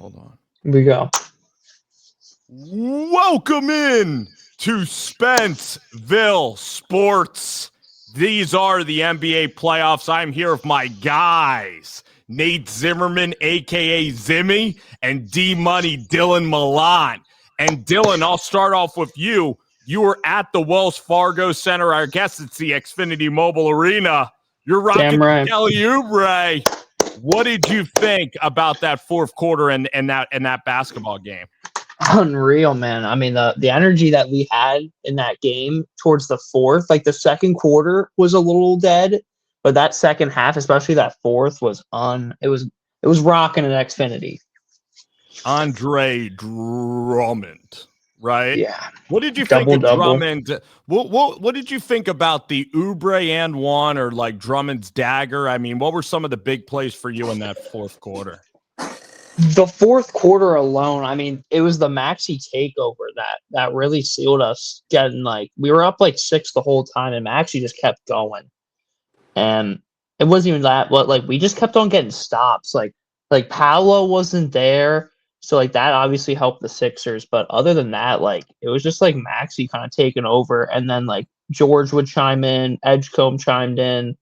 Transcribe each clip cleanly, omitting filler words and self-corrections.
Hold on. Here we go. Welcome in to Spenceville Sports. These are the NBA playoffs. I'm here with my guys, Nate Zimmerman, a.k.a. Zimmy, and Dmoney, Dylan Milan. And Dylan, I'll start off with you. You were at the Wells Fargo Center. I guess it's the Xfinity Mobile Arena. You're rocking Kelly Oubre. What did you think about that fourth quarter and that basketball game? Unreal, man. I mean, the energy that we had in that game towards the fourth, like the second quarter was a little dead, but that second half, especially that fourth, was it was rocking at Xfinity. Andre Drummond, right? Yeah. What did you think of Drummond? What did you think about the Oubre and one, or like Drummond's dagger? I mean, what were some of the big plays for you in that fourth quarter? The fourth quarter alone, I mean, it was the Maxey takeover that really sealed us. We were up like 6 the whole time, and Maxey just kept going. And it wasn't even that, but like we just kept on getting stops. Like Paolo wasn't there, so like that obviously helped the Sixers. But other than that, like it was just like Maxey kind of taking over, and then like George would chime in, Edgecombe chimed in,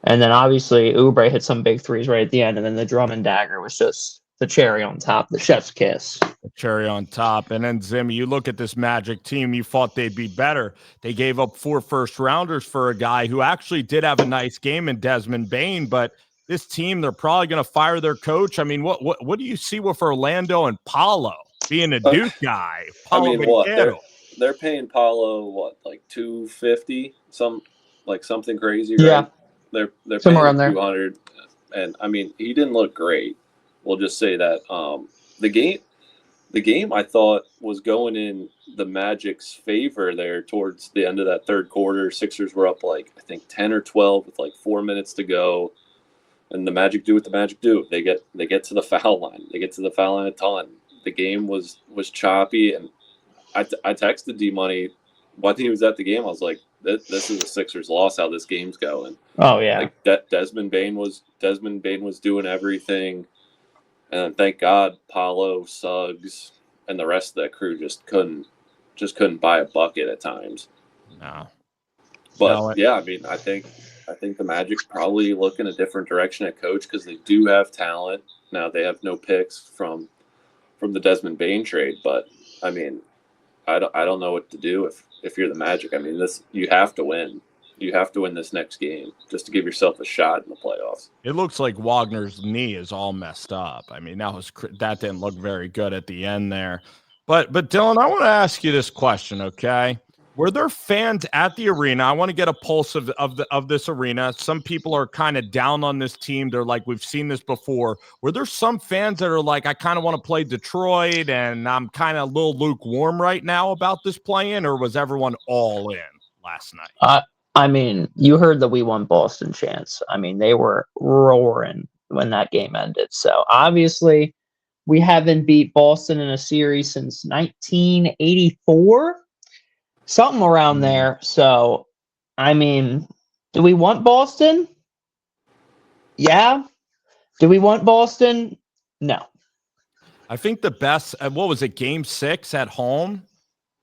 and then obviously Oubre hit some big threes right at the end, and then the Drummond dagger was just the cherry on top, the chef's kiss. The cherry on top. And then, Zimmy, you look at this Magic team, you thought they'd be better. They gave up 4 first-rounders for a guy who actually did have a nice game in Desmond Bane, but this team, they're probably going to fire their coach. I mean, what do you see with Orlando and Paolo being a Duke guy? Paolo, I mean, they're paying Paolo, what, like $250? Something crazy, right? Yeah. They're somewhere paying around $200. And, I mean, he didn't look great. We'll just say that the game I thought was going in the Magic's favor there towards the end of that third quarter. Sixers were up like I think 10 or 12 with like 4 minutes to go, and the Magic do what the Magic do. They get to the foul line. They get to the foul line a ton. The game was choppy, and I texted Dmoney when he was at the game. I was like, "This is a Sixers loss. How this game's going." Oh yeah, like Desmond Bane was doing everything. And thank God, Paolo, Suggs, and the rest of that crew just couldn't buy a bucket at times. No. But yeah, I mean, I think the Magic probably look in a different direction at coach because they do have talent. Now they have no picks from the Desmond Bane trade, but I mean, I don't know what to do if you're the Magic. I mean, you have to win. You have to win this next game just to give yourself a shot in the playoffs. It looks like Wagner's knee is all messed up. I mean, that didn't look very good at the end there. But Dylan, I want to ask you this question, okay? Were there fans at the arena? I want to get a pulse of this arena. Some people are kind of down on this team. They're like, we've seen this before. Were there some fans that are like, I kind of want to play Detroit, and I'm kind of a little lukewarm right now about this play-in, or was everyone all in last night? I mean, you heard the "We Won Boston" chants. I mean, they were roaring when that game ended. So obviously, we haven't beat Boston in a series since 1984, something around there. So, I mean, do we want Boston? Yeah. Do we want Boston? No. I think the best. What was it? Game 6 at home.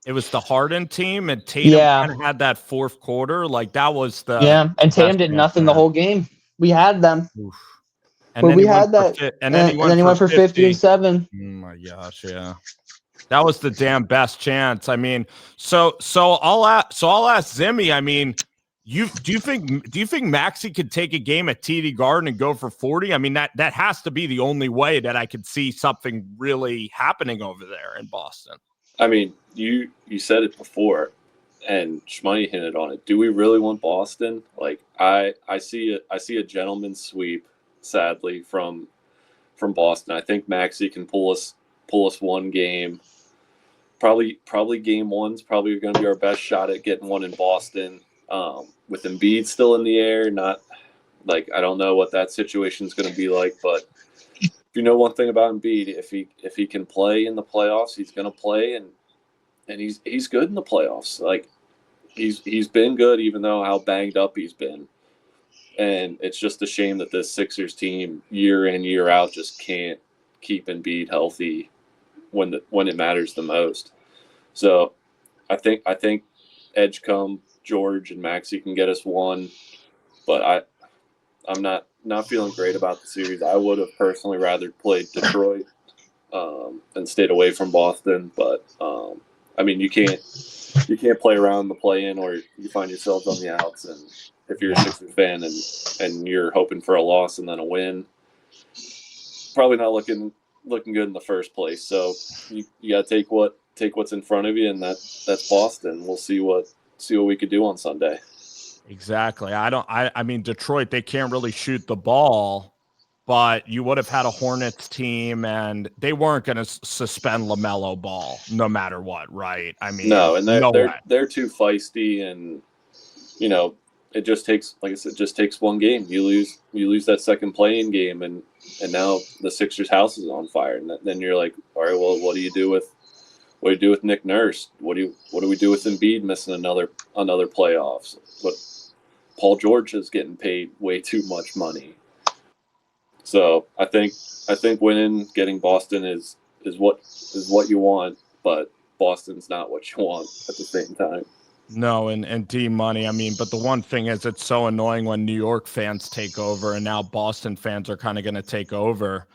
It was the Harden team, and Tatum kind of had that fourth quarter. Like, that was the and Tatum did nothing the whole game. We had them. Oof. And then we had that. And then he went for 50 and 7. Oh, my gosh, yeah. That was the damn best chance. I mean, so I'll ask Zimmy, I mean, do you think Maxey could take a game at TD Garden and go for 40? I mean, that has to be the only way that I could see something really happening over there in Boston. I mean, you said it before, and Shmoney hinted on it. Do we really want Boston? Like, I see a gentleman's sweep, sadly, from Boston. I think Maxey can pull us one game. Probably game 1's probably going to be our best shot at getting one in Boston. With Embiid still in the air, not like I don't know what that situation is going to be like, but if you know one thing about Embiid, if he can play in the playoffs, he's going to play, and he's good in the playoffs. Like he's been good, even though how banged up he's been. And it's just a shame that this Sixers team year in, year out just can't keep Embiid healthy when it matters the most. So I think Edgecombe, George, and Maxey can get us one, but I'm not feeling great about the series. I would have personally rather played Detroit and stayed away from Boston, but I mean you can't play around the play-in, or you find yourselves on the outs. And if you're a Sixers fan and you're hoping for a loss and then a win, probably not looking good in the first place. So you got to take what's in front of you, and that's Boston. We'll see what we could do on Sunday. Exactly. I mean, Detroit, they can't really shoot the ball, but you would have had a Hornets team, and they weren't going to suspend LaMelo Ball no matter what, right? I mean, no, and they're too feisty, and it just takes, like I said, one game. You lose that second play-in game, and now the Sixers' house is on fire, and then you're like, all right, well, what do you do with Nick Nurse? What do we do with Embiid missing another playoffs? But Paul George is getting paid way too much money. So I think winning, getting Boston is what you want, but Boston's not what you want at the same time. No, and Dmoney, I mean, but the one thing is, it's so annoying when New York fans take over, and now Boston fans are kind of going to take over.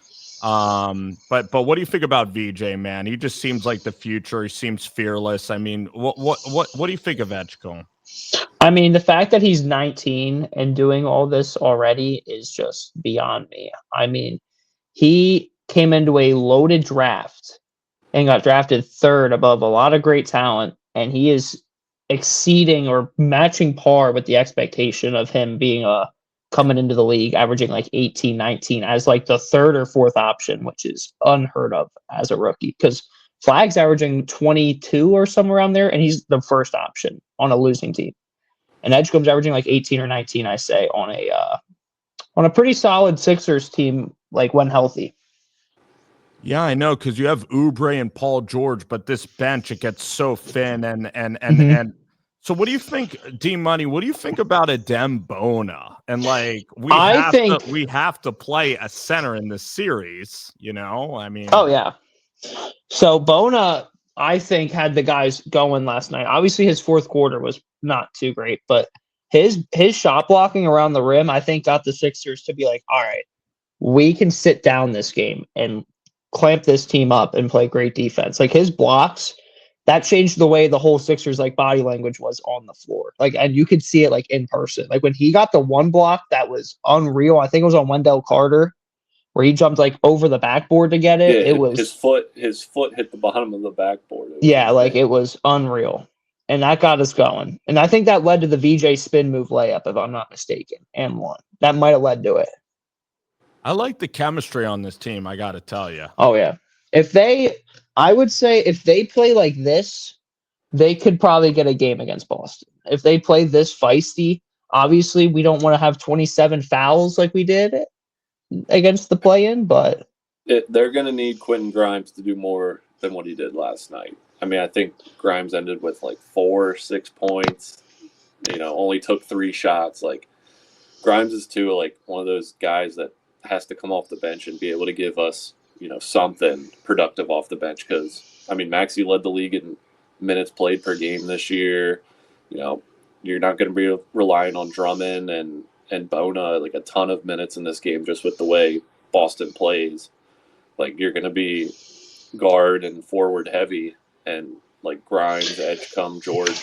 But what do you think about VJ, man? He just seems like the future. He seems fearless. I mean, what do you think of Edgecombe? I mean, the fact that he's 19 and doing all this already is just beyond me. I mean, he came into a loaded draft and got drafted third above a lot of great talent, and he is exceeding or matching par with the expectation of him being coming into the league, averaging like 18, 19 as like the third or fourth option, which is unheard of as a rookie, because Flag's averaging 22 or somewhere around there, and he's the first option on a losing team. And Edgecombe's averaging like 18 or 19, I say, on a pretty solid Sixers team, like when healthy. Yeah, I know, because you have Oubre and Paul George, but this bench, it gets so thin, and so what do you think, Dmoney? What do you think about Adem Bona? And like we have to play a center in this series, I mean. Oh yeah. So Bona, I think, had the guys going last night. Obviously, his fourth quarter was not too great, but his shot blocking around the rim, I think, got the Sixers to be like, all right, we can sit down this game and clamp this team up and play great defense. Like his blocks, that changed the way the whole Sixers like body language was on the floor. Like, and you could see it like in person. Like when he got the one block that was unreal. I think it was on Wendell Carter, where he jumped like over the backboard to get it. Yeah, it was his foot hit the bottom of the backboard. Like it was unreal. And that got us going. And I think that led to the VJ spin move layup, if I'm not mistaken, and one. That might have led to it. I like the chemistry on this team, I got to tell you. Oh, yeah. I would say if they play like this, they could probably get a game against Boston. If they play this feisty, obviously we don't want to have 27 fouls like we did against the play-in, but they're going to need Quentin Grimes to do more than what he did last night. I mean, I think Grimes ended with like 4 or 6 points, only took 3 shots. Like Grimes is too, like one of those guys that has to come off the bench and be able to give us, something productive off the bench. Because, I mean, Maxey led the league in minutes played per game this year. You're not going to be relying on Drummond and Bona like a ton of minutes in this game just with the way Boston plays. Like you're going to be guard and forward heavy, and like Grimes, Edgecombe, George,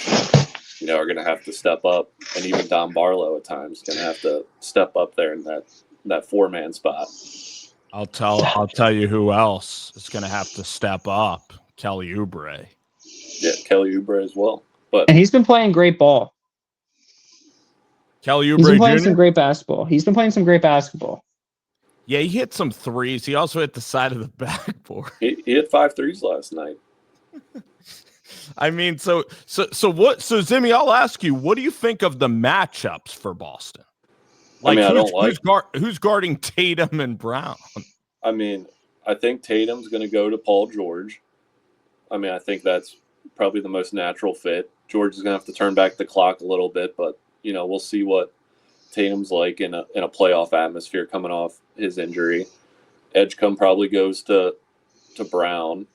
are going to have to step up, and even Don Barlow at times going to have to step up there in that 4-man spot. I'll tell you who else is going to have to step up. Kelly Oubre. Yeah, Kelly Oubre as well. And he's been playing great ball. Kelly Oubre He's been playing Jr.? some great basketball. Yeah, he hit some threes. He also hit the side of the backboard. He hit 5 threes last night. I mean, so Zimmy, I'll ask you, what do you think of the matchups for Boston? Like, who's guarding Tatum and Brown? I mean, I think Tatum's going to go to Paul George. I mean, I think that's probably the most natural fit. George is going to have to turn back the clock a little bit, but we'll see what Tatum's like in a playoff atmosphere coming off his injury. Edgecombe probably goes to Brown,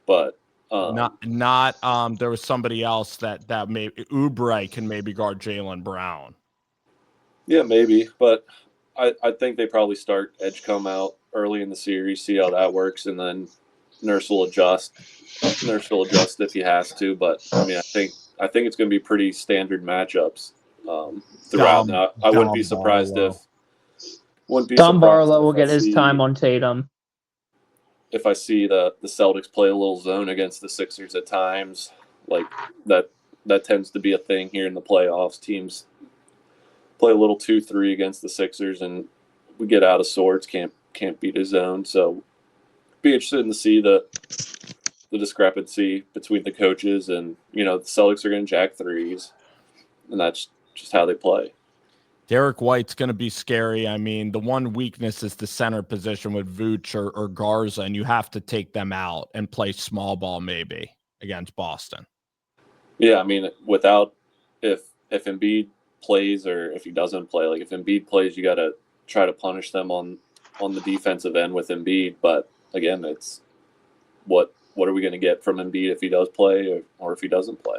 but not there was somebody else that maybe Oubre can maybe guard Jaylen Brown. Yeah, maybe, but I think they probably start Edgecombe out early in the series, see how that works, and then Nurse will adjust. Nurse will adjust if he has to, but I mean, I think it's going to be pretty standard matchups throughout. Now, I wouldn't be surprised Don Barlow will get his time on Tatum. If I see the Celtics play a little zone against the Sixers at times, like that tends to be a thing here in the playoffs. Teams play a little 2-3 against the Sixers, and we get out of sorts, can't beat a zone. So, be interested to see the discrepancy between the coaches, and the Celtics are going to jack threes, and that's just how they play. Derek White's going to be scary. I mean, the one weakness is the center position with Vooch or Garza, and you have to take them out and play small ball maybe against Boston. Yeah, I mean, if Embiid plays or if he doesn't play, like if Embiid plays, you got to try to punish them on the defensive end with Embiid. But again, it's what are we going to get from Embiid if he does play or if he doesn't play?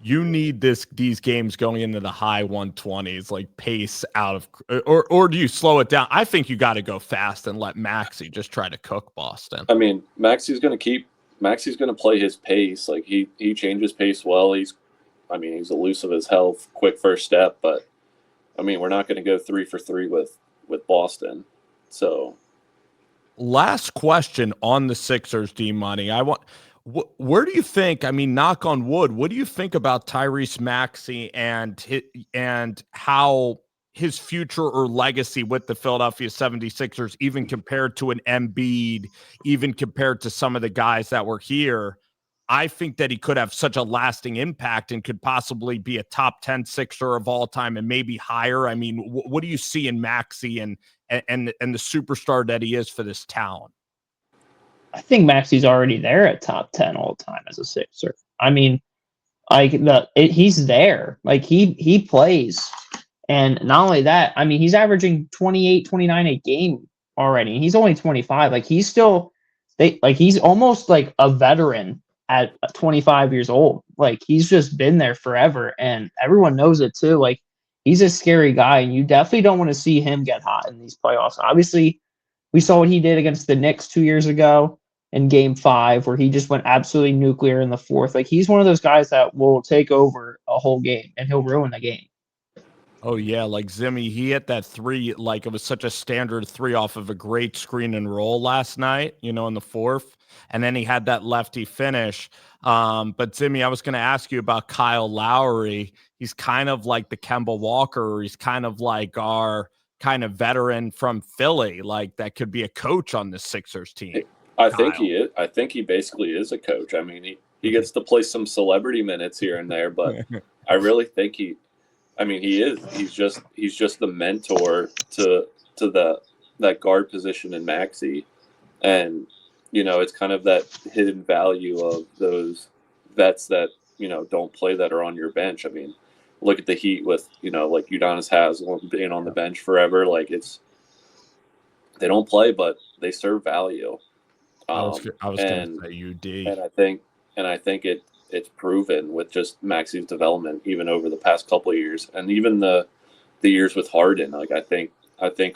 You need these games going into the high 120s, like pace out of, or do you slow it down? I think you got to go fast and let Maxey just try to cook Boston. I mean, Maxey's going to play his pace. Like he changes pace well. He's elusive as hell, quick first step. But I mean, we're not going to go 3 for 3 with Boston. So, last question on the Sixers, Dmoney. Where do you think, I mean, knock on wood, what do you think about Tyrese Maxey and how his future or legacy with the Philadelphia 76ers, even compared to an Embiid, even compared to some of the guys that were here? I think that he could have such a lasting impact and could possibly be a top 10 Sixer of all time and maybe higher. I mean, what do you see in Maxey and the superstar that he is for this town? I think Maxey's already there at top 10 all time as a Sixer. I mean, he's there. Like he plays. And not only that, I mean, he's averaging 28, 29 a game already. He's only 25. Like he's almost like a veteran at 25 years old. Like he's just been there forever and everyone knows it too. Like he's a scary guy and you definitely don't want to see him get hot in these playoffs. Obviously, we saw what he did against the Knicks 2 years ago in Game 5, where he just went absolutely nuclear in the fourth. Like he's one of those guys that will take over a whole game and he'll ruin the game. Oh yeah, like Zimmy, he hit that 3 like it was such a standard 3 off of a great screen and roll last night, in the fourth, and then he had that lefty finish. But Zimmy, I was going to ask you about Kyle Lowry. He's kind of like the Kemba Walker, or he's kind of like our kind of veteran from Philly, like that could be a coach on the Sixers team. I think he is. I think he basically is a coach. I mean, he gets to play some celebrity minutes here and there, but I really think he is. He's just the mentor to that guard position in Maxey, and it's kind of that hidden value of those vets that don't play that are on your bench. I mean, look at the Heat with like Udonis Haslem being on the bench forever. Like they don't play, but they serve value. I was going to say UD, and I think it's proven with just Maxey's development, even over the past couple of years, and even the years with Harden. Like I think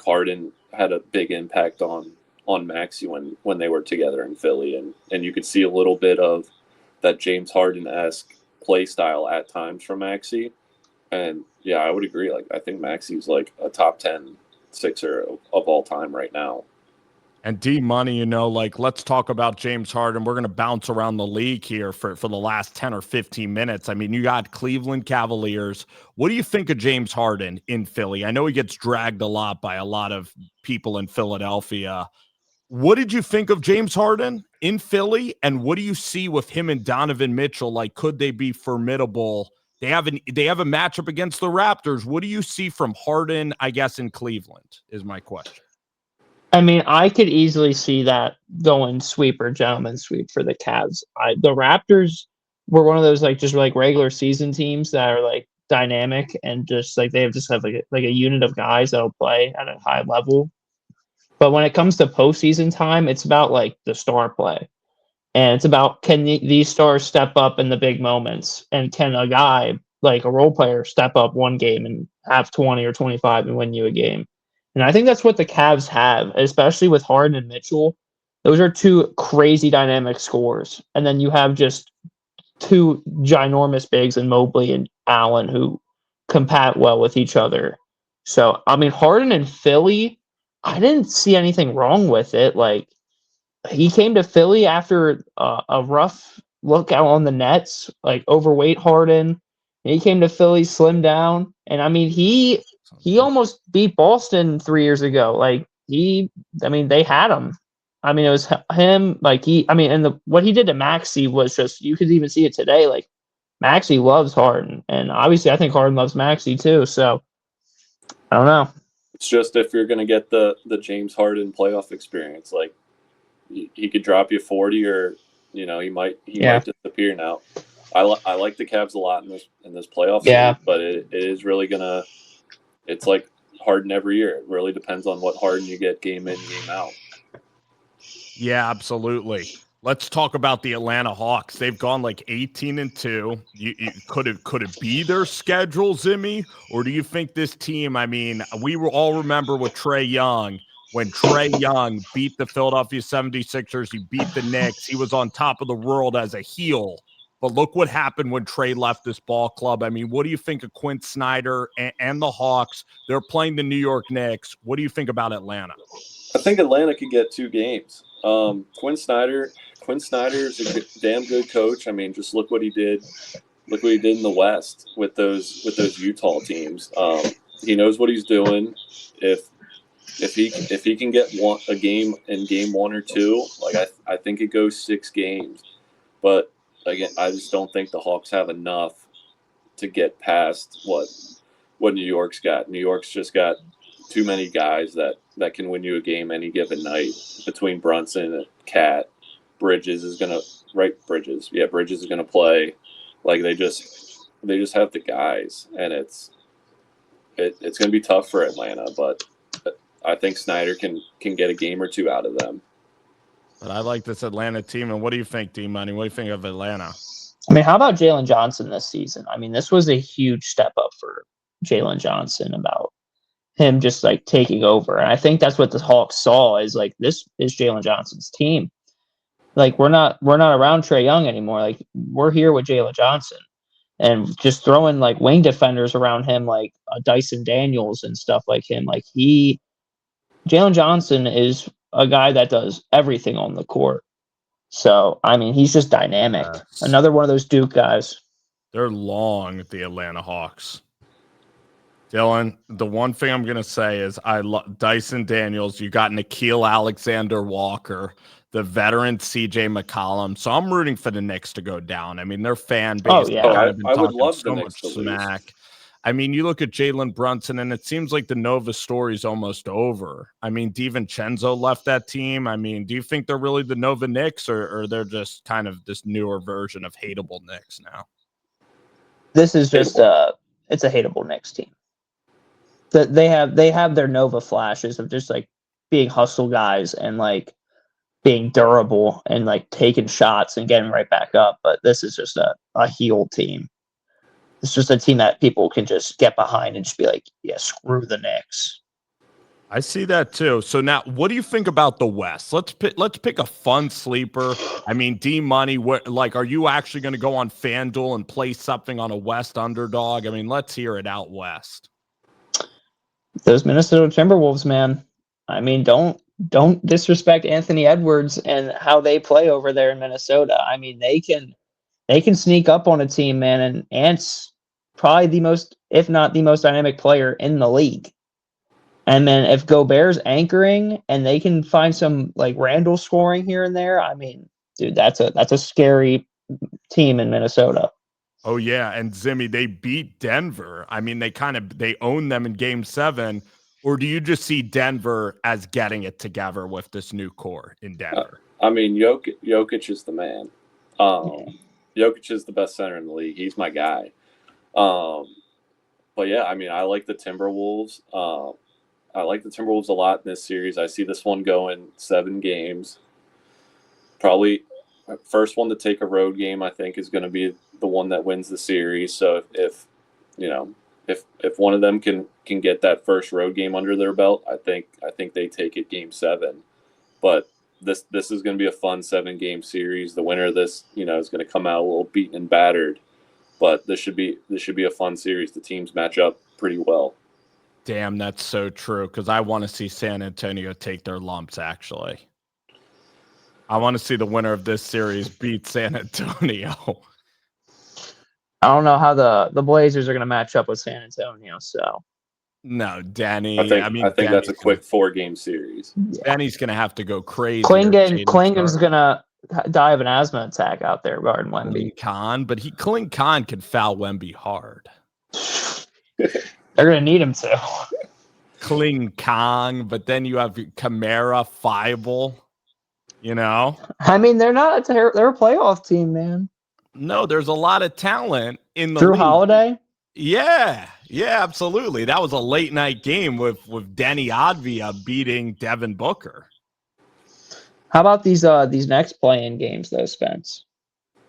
Harden had a big impact on Maxey when they were together in Philly, and you could see a little bit of that James Harden-esque play style at times from Maxey. And yeah, I would agree. Like I think Maxey's like a top 10 Sixer of all time right now. And Dmoney, like let's talk about James Harden. We're going to bounce around the league here for the last 10 or 15 minutes. I mean, you got Cleveland Cavaliers. What do you think of James Harden in Philly? I know he gets dragged a lot by a lot of people in Philadelphia. What did you think of James Harden in Philly? And what do you see with him and Donovan Mitchell? Like, could they be formidable? They have a matchup against the Raptors. What do you see from Harden, I guess, in Cleveland is my question. I mean, I could easily see that going sweep or gentleman sweep for the Cavs. The Raptors were one of those just regular season teams that are like dynamic and just like they have like a unit of guys that'll play at a high level. But when it comes to postseason time, it's about like the star play. And it's about can these stars step up in the big moments, and can a guy like a role player step up one game and have 20 or 25 and win you a game. And I think that's what the Cavs have, especially with Harden and Mitchell. Those are two crazy dynamic scores, and then you have just two ginormous bigs in Mobley and Allen who compat well with each other. So I mean, Harden and Philly, I didn't see anything wrong with it. Like he came to Philly after a rough look out on the Nets, like overweight Harden. And he came to Philly, slimmed down, and I mean he almost beat Boston 3 years ago. Like I mean they had him. I mean it was him. Like and what he did to Maxey was just you could even see it today. Like Maxey loves Harden, and obviously I think Harden loves Maxey too. So I don't know. It's just if you're going to get the James Harden playoff experience, like he could drop you 40, or he might disappear now. I like the Cavs a lot in this playoff series, but it is really it's like Harden every year. It really depends on what Harden you get game in, game out. Yeah, absolutely. Let's talk about the Atlanta Hawks. They've gone like 18-2. Could it be their schedule, Zimmy? Or do you think this team, I mean, we all remember with Trae Young, when Trae Young beat the Philadelphia 76ers, he beat the Knicks. He was on top of the world as a heel. But look what happened when Trae left this ball club. I mean, what do you think of Quinn Snyder and the Hawks? They're playing the New York Knicks. What do you think about Atlanta? I think Atlanta could get 2 games. Quinn Snyder is a damn good coach. I mean, just look what he did. Look what he did in the West with those Utah teams. He knows what he's doing. If he can get a game in game 1 or 2, like I think it goes 6 games. But again, I just don't think the Hawks have enough to get past what New York's got. New York's just got too many guys that can win you a game any given night. Between Brunson and Cat, Bridges is gonna Bridges is gonna play. Like they just have the guys, and it's gonna be tough for Atlanta, but I think Snyder can get a game or 2 out of them. But I like this Atlanta team. And what do you think, Dmoney? What do you think of Atlanta? I mean, how about Jalen Johnson this season? I mean, this was a huge step up for Jalen Johnson about him just like taking over. And I think that's what the Hawks saw is like, this is Jalen Johnson's team. Like we're not around Trae Young anymore. Like we're here with Jalen Johnson, and just throwing like wing defenders around him, like Dyson Daniels and stuff like him. Like Jalen Johnson is a guy that does everything on the court. So, I mean, he's just dynamic. Yes. Another one of those Duke guys. They're long, the Atlanta Hawks. Dylan, the one thing I'm going to say is I love Dyson Daniels. You got Nickeil Alexander-Walker, the veteran CJ McCollum. So I'm rooting for the Knicks to go down. I mean, their fan base I would love the Knicks to smack. lose. I mean, you look at Jalen Brunson, and it seems like the Nova story's almost over. I mean, DiVincenzo left that team. I mean, do you think they're really the Nova Knicks, or they're just kind of this newer version of hateable Knicks now? This is just it's a hateable Knicks team. They have their Nova flashes of just like being hustle guys and like being durable and like taking shots and getting right back up. But this is just a heel team. It's just a team that people can just get behind and just be like, yeah, screw the Knicks. I see that too. So now, what do you think about the West? Let's pick a fun sleeper. I mean, Dmoney, are you actually going to go on FanDuel and play something on a West underdog? I mean, let's hear it out West. Those Minnesota Timberwolves, man. I mean, don't disrespect Anthony Edwards and how they play over there in Minnesota. I mean, they can sneak up on a team, man, and Ant's probably the most, if not the most dynamic player in the league. And then if Gobert's anchoring and they can find some like Randall scoring here and there, I mean, dude, that's a scary team in Minnesota. Oh yeah, and Zimmy, they beat Denver. I mean, they own them in Game 7. Or do you just see Denver as getting it together with this new core in Denver? I mean, Jokic is the man. Jokic is the best center in the league. He's my guy. But yeah, I mean, I like the Timberwolves. like the Timberwolves a lot in this series. I see this one going 7 games. Probably first one to take a road game, I think, is going to be the one that wins the series. So if one of them can get that first road game under their belt, I think they take it game 7. But this is going to be a fun 7-game series. The winner of this, is going to come out a little beaten and battered. But this should be a fun series. The teams match up pretty well. Damn, that's so true, because I want to see San Antonio take their lumps, actually. I want to see the winner of this series beat San Antonio. I don't know how the Blazers are going to match up with San Antonio. So no, Danny. I think that's a quick 4-game series. yeah. Danny's going to have to go crazy. Klingen's going to die of an asthma attack out there guarding Wemby. Khan, but Kling Khan can foul Wemby hard. They're going to need him to. Kling Kong, but then you have Kamara, Feibel. I mean, they're not they're a playoff team, man. No, there's a lot of talent in the Drew league. Holiday? Yeah, absolutely. That was a late night game with Denny Advia beating Devin Booker. How about these next play-in games though, Spence?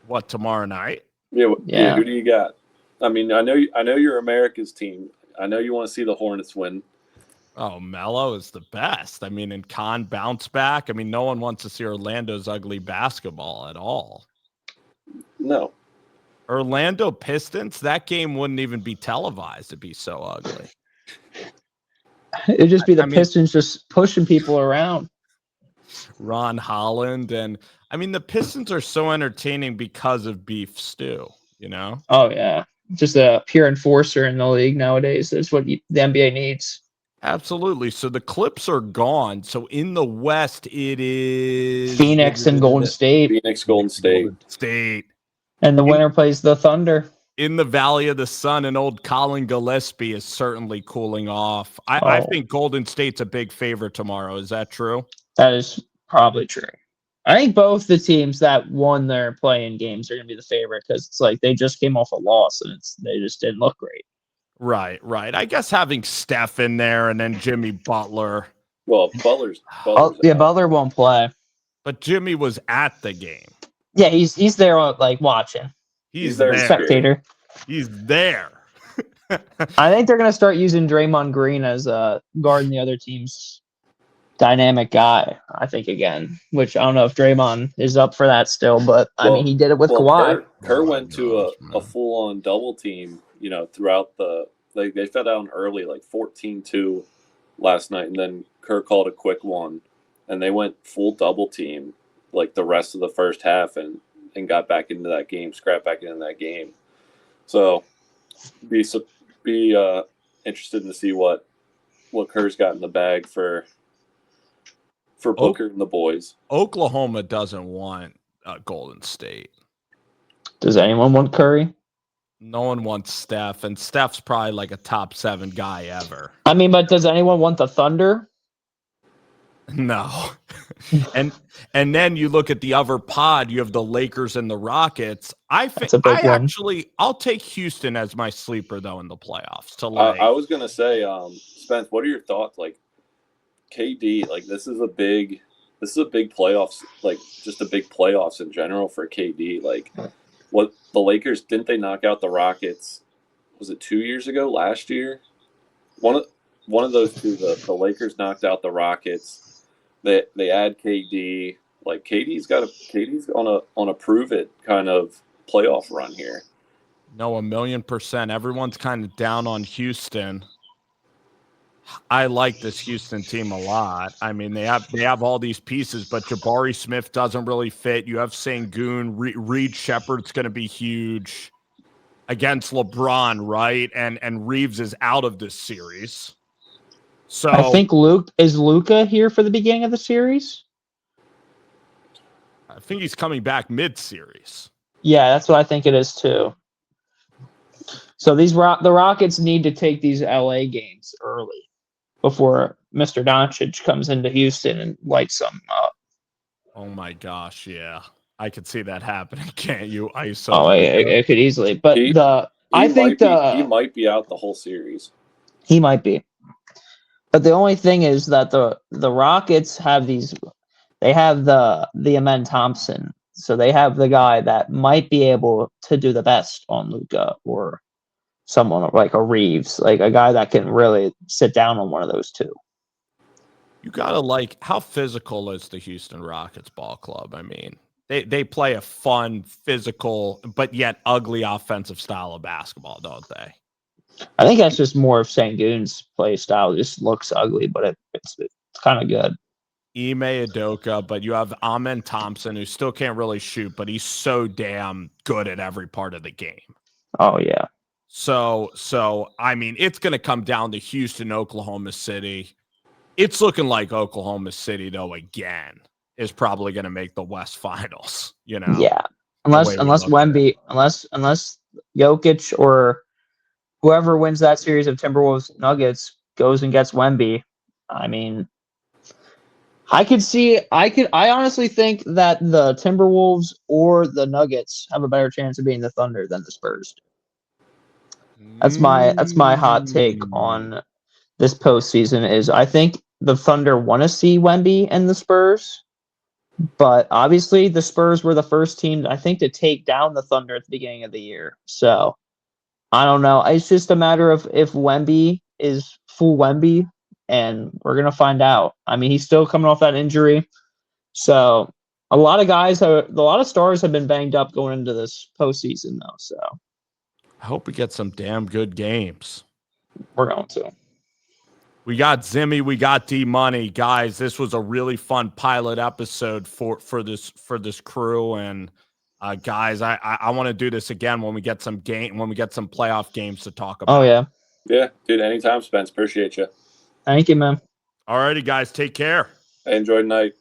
What, tomorrow night? Yeah. Who do you got? I mean, I know you're America's team. I know you want to see the Hornets win. Oh, Melo is the best. I mean, and Khan bounce back. I mean, no one wants to see Orlando's ugly basketball at all. No. Orlando Pistons, that game wouldn't even be televised. It'd be so ugly. It'd just be the Pistons just pushing people around. Ron Holland. And, I mean, the Pistons are so entertaining because of Beef Stew, Oh, yeah. Just a pure enforcer in the league nowadays. That's what the NBA needs. Absolutely. So the Clips are gone. So in the West, it is Phoenix and Golden State. Golden State. And the winner plays the Thunder. In the Valley of the Sun, and old Colin Gillespie is certainly cooling off. I think Golden State's a big favorite tomorrow. Is that true? That is probably true. I think both the teams that won their play-in games are going to be the favorite because it's like they just came off a loss and they just didn't look great. Right. I guess having Steph in there and then Jimmy Butler. Well, Butler's Butler won't play. But Jimmy was at the game. Yeah, he's there like watching. He's there, spectator. He's there. I think they're going to start using Draymond Green as guarding the other team's dynamic guy, I think, again, which I don't know if Draymond is up for that still, but I mean, he did it with Kawhi. Kerr went to a full-on double team, throughout they fell down early, like 14-2 last night, and then Kerr called a quick one, and they went full double team like the rest of the first half and got back into that game, scrapped back into that game. So be interested to see what Kerr's got in the bag for Booker and the boys. Oklahoma doesn't want Golden State. Does anyone want Curry? No one wants Steph, and Steph's probably like a top 7 guy ever. I mean, but does anyone want the Thunder? No. and then you look at the other pod, you have the Lakers and the Rockets. I'll take Houston as my sleeper though in the playoffs. I was gonna say, Spence, what are your thoughts? Like KD, like this is a big playoffs, like just a big playoffs in general for KD. Like what the Lakers, didn't they knock out the Rockets? Was it 2 years ago? Last year? One of those two, the Lakers knocked out the Rockets. They add KD. Like KD's on a prove it kind of playoff run here. No, 1,000,000%. Everyone's kind of down on Houston. I like this Houston team a lot. I mean, they have all these pieces, but Jabari Smith doesn't really fit. You have Sengun, Reed Shepherd's going to be huge against LeBron, right? And Reeves is out of this series. So I think Luka here for the beginning of the series? I think he's coming back mid-series. Yeah, that's what I think it is too. So the Rockets need to take these LA games early before Mr. Doncic comes into Houston and lights them up. Oh my gosh, yeah. I could see that happening, can't you? It could easily. But he might be out the whole series. He might be. But the only thing is that the Rockets have they have the Amen Thompson, so they have the guy that might be able to do the best on Luka or someone like a Reeves, like a guy that can really sit down on one of those two. You gotta like, how physical is the Houston Rockets ball club? I mean, they play a fun, physical, but yet ugly offensive style of basketball, don't they? I think that's just more of Sengun's play style. It just looks ugly, but it's kind of good. Ime Udoka, but you have Amen Thompson, who still can't really shoot, but he's so damn good at every part of the game. Oh yeah. So I mean, it's going to come down to Houston, Oklahoma City. It's looking like Oklahoma City, though, again, is probably going to make the West Finals. You know, Yeah, unless Wemby, unless Jokic or whoever wins that series of Timberwolves Nuggets goes and gets Wemby. I mean, I honestly think that the Timberwolves or the Nuggets have a better chance of beating the Thunder than the Spurs do. That's my hot take on this postseason. Is I think the Thunder want to see Wemby and the Spurs, but obviously the Spurs were the first team, I think, to take down the Thunder at the beginning of the year. So I don't know. It's just a matter of if Wemby is full Wemby, and we're gonna find out. I mean, he's still coming off that injury, so a lot of stars have been banged up going into this postseason, though. So I hope we get some damn good games. We're going to. We got Zimmy, we got Dmoney, guys. This was a really fun pilot episode for this crew, and guys, I want to do this again when we get some playoff games to talk about. Oh yeah, dude. Anytime, Spence. Appreciate you. Thank you, man. All righty, guys. Take care. I enjoyed the night.